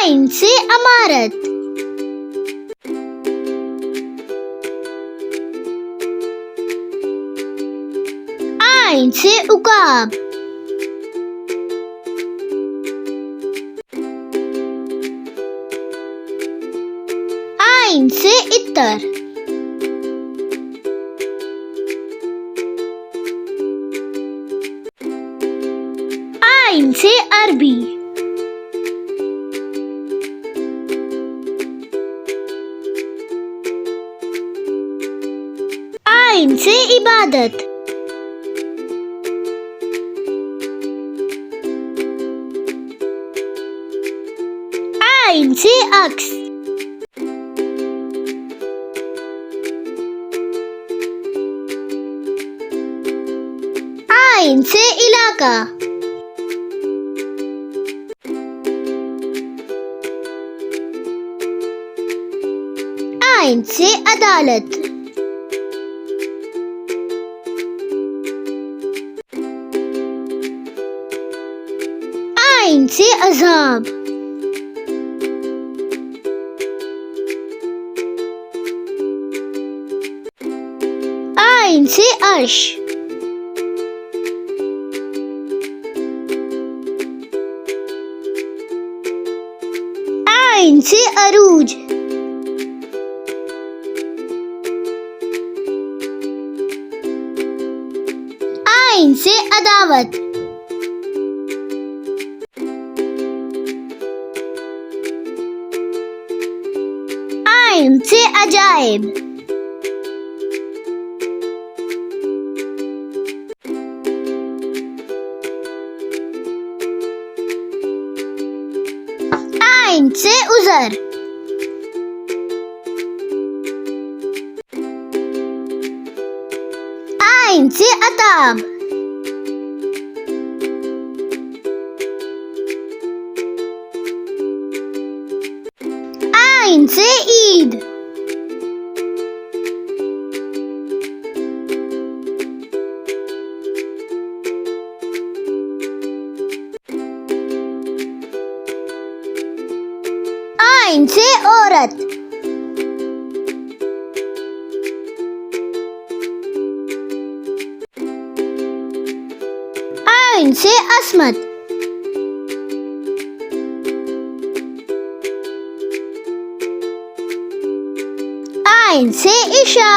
आइन से अमारत, आइन से उकाब, आइन से इत्तर, आइन से अरबी, आइन से इबादत, आइन से अक्स, आइन से इलाका, आइन से अदालत, आइन से अज़ाब, आइन से अर्श, आइन से अरूज, आइन से अदावत, आइन से अजाइब, आइन से उज़र, आइन से अताब, आइन से ईद, आइन से औरत, आइन से अस्मत, आइन से इशा,